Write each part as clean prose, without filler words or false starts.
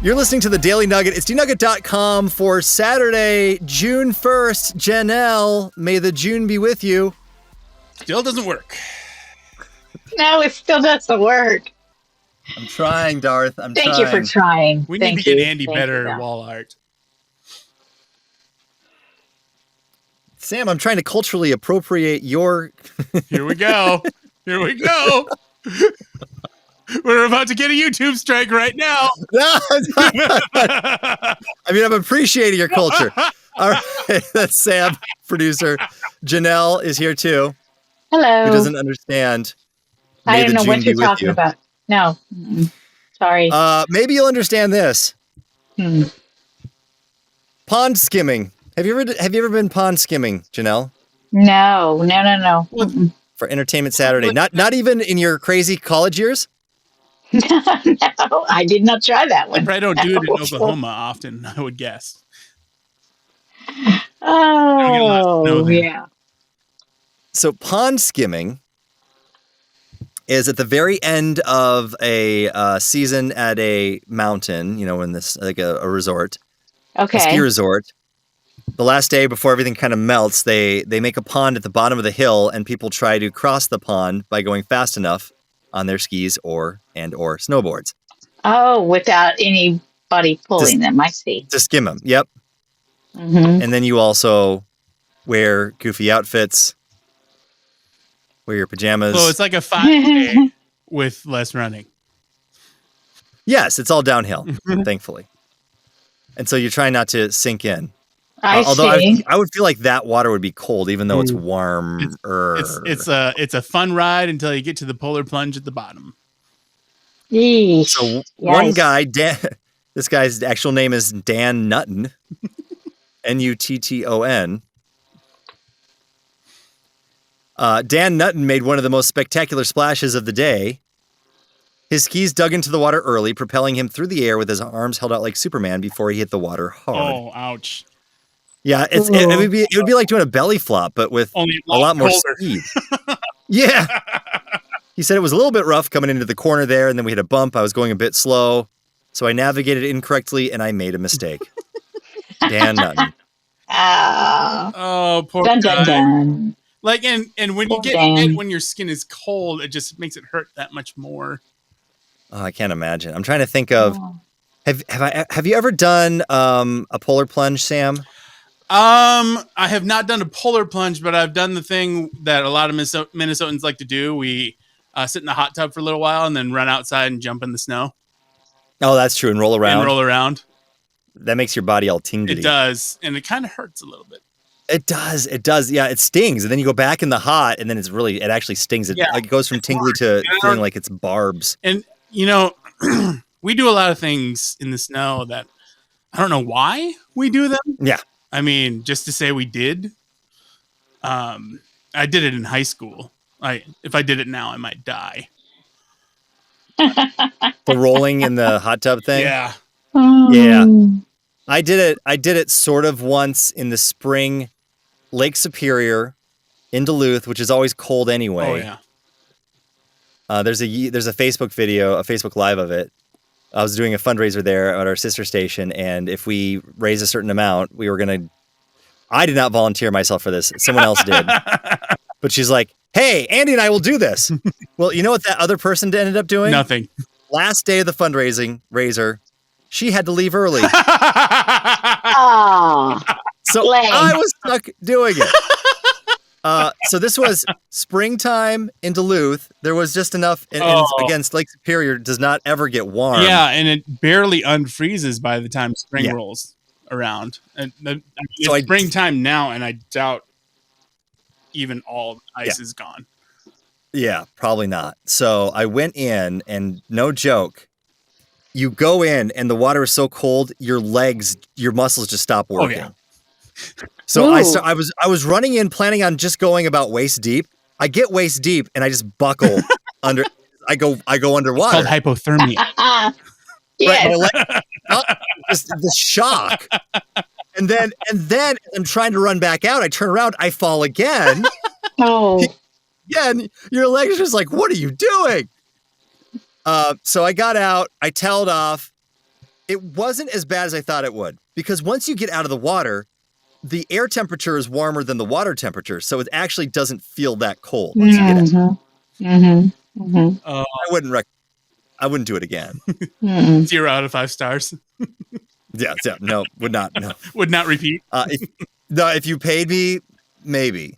You're listening to the Daily Nugget. It's dnugget.com for Saturday, June 1st. Janelle, may the June be with you. Still doesn't work. No, it still doesn't work. I'm trying, Darth. Thank you for trying. We need to get Andy better wall art. Sam, I'm trying to culturally appropriate your... Here we go. Here we go. We're about to get a YouTube strike right now. I mean, I'm appreciating your culture. All right, that's Sam, producer. Janelle is here too. Hello. Who doesn't understand. I don't know what you're talking about. No. Sorry. Maybe you'll understand this. Pond skimming. Have you ever been pond skimming, Janelle? No. For Entertainment Saturday. Not even in your crazy college years? No, I did not try that one. I don't do it in Oklahoma often, I would guess. Oh, yeah. So pond skimming is at the very end of a season at a mountain, in this, like a resort. Okay. A ski resort. The last day before everything kind of melts, they make a pond at the bottom of the hill, and people try to cross the pond by going fast enough on their skis or snowboards. Oh, without anybody pulling them, I see. To skim them, yep. Mm-hmm. And then you also wear goofy outfits, wear your pajamas. So it's like a 5K with less running. Yes, it's all downhill, thankfully. And so you're trying not to sink in. Although I would feel like that water would be cold, even though it's warm. It's a fun ride until you get to the polar plunge at the bottom. Yeesh. So one guy, Dan, this guy's actual name is Dan Nutton, Nutton. Dan Nutton made one of the most spectacular splashes of the day. His skis dug into the water early, propelling him through the air with his arms held out like Superman before he hit the water hard. Oh, ouch. Yeah, it would be like doing a belly flop, but with a lot more speed. Yeah. He said it was a little bit rough coming into the corner there, and then we hit a bump. I was going a bit slow, so I navigated incorrectly, and I made a mistake. Dan Nutton. Oh, poor dun, guy. dun, dun. Like, and when you get hit when your skin is cold, it just makes it hurt that much more. Oh, I can't imagine. I'm trying to think of. Have you ever done a polar plunge, Sam? I have not done a polar plunge, but I've done the thing that a lot of Minnesotans like to do. We sit in the hot tub for a little while and then run outside and jump in the snow. Oh, that's true. And roll around. That makes your body all tingly. It does. And it kind of hurts a little bit. It does. Yeah, it stings. And then you go back in the hot and then it actually stings. It goes from tingly to feeling like it's barbs. And, we do a lot of things in the snow that I don't know why we do them. Yeah. I mean, just to say we did. I did it in high school. If I did it now, I might die. The rolling in the hot tub thing? Yeah. Yeah. I did it sort of once in the spring, Lake Superior in Duluth, which is always cold anyway. Oh, yeah. There's a Facebook video, a Facebook Live of it. I was doing a fundraiser there at our sister station, and if we raise a certain amount, we were going to... I did not volunteer myself for this. Someone else did. But she's like, hey, Andy and I will do this. Well, you know what that other person ended up doing? Nothing. Last day of the fundraiser, she had to leave early. Oh, so I was stuck doing it. So this was springtime in Duluth. There was just enough, and against Lake Superior does not ever get warm. Yeah, and it barely unfreezes by the time spring rolls around. And it's springtime now, and I doubt even all the ice is gone. Yeah, probably not. So I went in, and no joke, you go in, and the water is so cold, your muscles just stop working. Oh, yeah. So I was running in, planning on just going about waist deep. I get waist deep, and I just buckle under. I go underwater. It's called hypothermia. Yes. Right, just the shock, and then I'm trying to run back out. I turn around, I fall again. Oh, yeah, and your legs are just like, what are you doing? So I got out. I toweled off. it wasn't as bad as I thought it would, because once you get out of the water, the air temperature is warmer than the water temperature, so it actually doesn't feel that cold once you get out. I wouldn't do it again. 0 out of 5 stars. Yeah, no, would not. No. Would not repeat. If you paid me, maybe.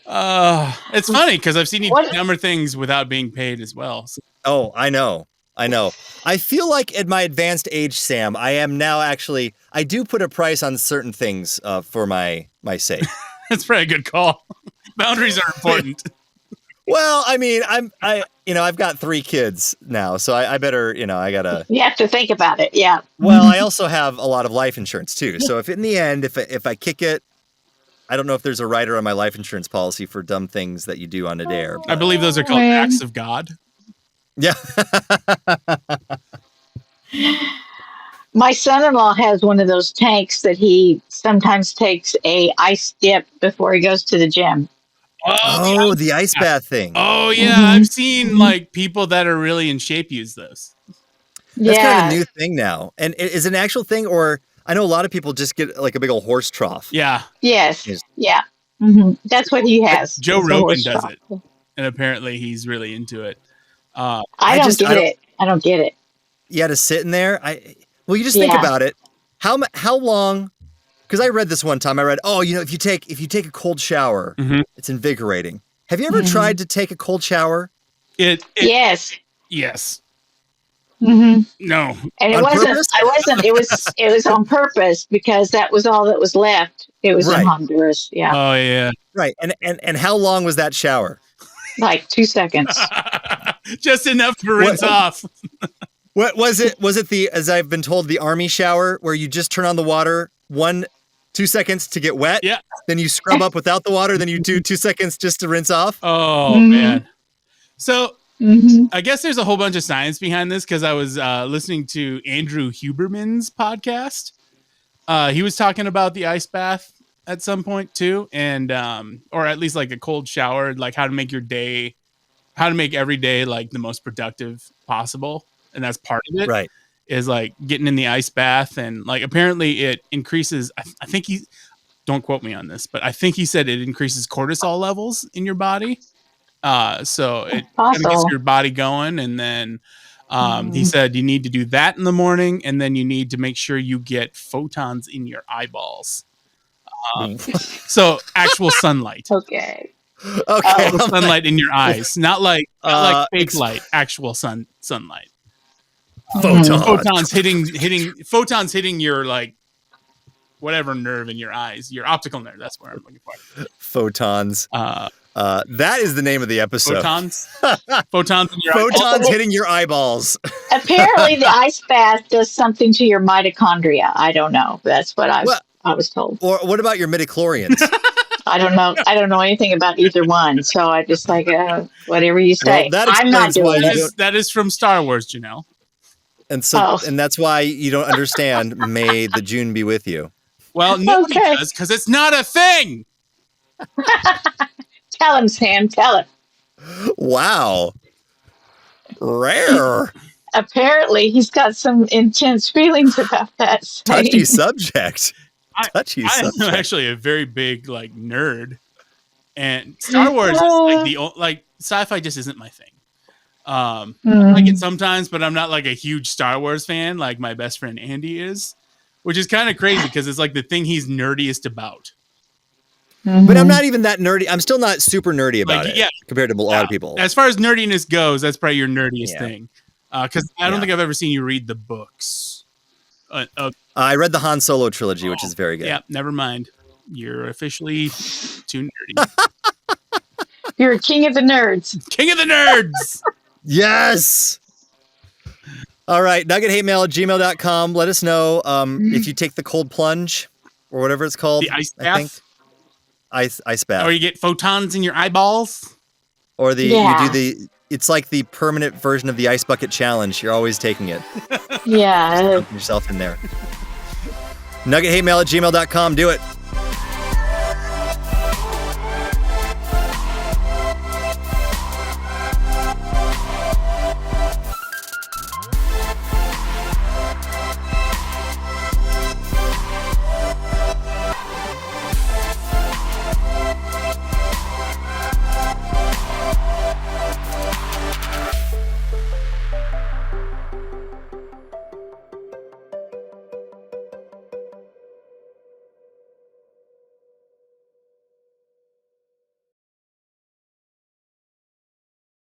It's funny because I've seen you do dumber things without being paid as well. So. Oh, I know. I feel like at my advanced age, Sam, I am now actually, I do put a price on certain things for my sake. That's probably a good call. Boundaries are important. Well, I mean, I've got 3 kids now, so I better, I gotta. You have to think about it, yeah. Well, I also have a lot of life insurance too. So if in the end, if I kick it, I don't know if there's a rider on my life insurance policy for dumb things that you do on a dare. I believe those are called acts of God. Yeah. My son-in-law has one of those tanks that he sometimes takes a ice dip before he goes to the gym. Oh, the ice bath thing. Oh, yeah. I've seen like people that are really in shape use this. That's kind of a new thing now. And is it an actual thing, or I know a lot of people just get like a big old horse trough. Yeah. Yes. Yeah. That's what he has. Joe Rogan does it. And apparently he's really into it. I don't get it. You had to sit in there. You just think about it. How long? Because I read this one time. I read, if you take a cold shower, it's invigorating. Have you ever tried to take a cold shower? Yes. Yes. No. And it wasn't. It was on purpose because that was all that was left. It was in Honduras. Yeah. Oh yeah. Right. And how long was that shower? Like 2 seconds. Just enough to rinse off. What was it? Was it as I've been told, the army shower where you just turn on the water 1-2 seconds to get wet? Yeah. Then you scrub up without the water. Then you do 2 seconds just to rinse off. Oh man. So I guess there's a whole bunch of science behind this because I was listening to Andrew Huberman's podcast. He was talking about the ice bath at some point too, and or at least like a cold shower, like how to make every day like the most productive possible. And that's part of it, right? Is like getting in the ice bath, and like apparently it increases. I think don't quote me on this, but I think he said it increases cortisol levels in your body. So it kind of gets your body going, and then he said you need to do that in the morning, and then you need to make sure you get photons in your eyeballs. So actual sunlight. Okay. Sunlight in your eyes, not like fake light. Actual sunlight. Photons hitting your like whatever nerve in your eyes, your optical nerve. That's where I'm looking for. Photons. That is the name of the episode. Photons. Photons in your photons hitting your eyeballs. Apparently, the ice bath does something to your mitochondria. I don't know. That's what I was told. Or what about your midichlorians? I don't know. I don't know anything about either one. So I just like whatever you say. Well, I'm not doing it. That is from Star Wars, Janelle. And so, and that's why you don't understand. May the June be with you. Well, nobody does because it's not a thing. Tell him, Sam. Tell him. Wow. Rare. Apparently, he's got some intense feelings about that. Touchy subject. I'm actually a very big like nerd, and Star Wars is like sci-fi just isn't my thing. I like it sometimes, but I'm not like a huge Star Wars fan like my best friend Andy is, which is kind of crazy because it's like the thing he's nerdiest about. But I'm not even that nerdy. I'm still not super nerdy about it compared to a lot of people. As far as nerdiness goes, that's probably your nerdiest thing. Because I don't think I've ever seen you read the books. I read the Han Solo trilogy, which is very good. Yeah, never mind. You're officially too nerdy. You're a king of the nerds. King of the nerds! Yes! All right, nuggethatemail@gmail.com. Let us know if you take the cold plunge or whatever it's called. The ice bath? I think. Ice bath. Or you get photons in your eyeballs? Or you do it's like the permanent version of the ice bucket challenge. You're always taking it. Yeah. Yourself in there. nuggethatemail@gmail.com. Do it.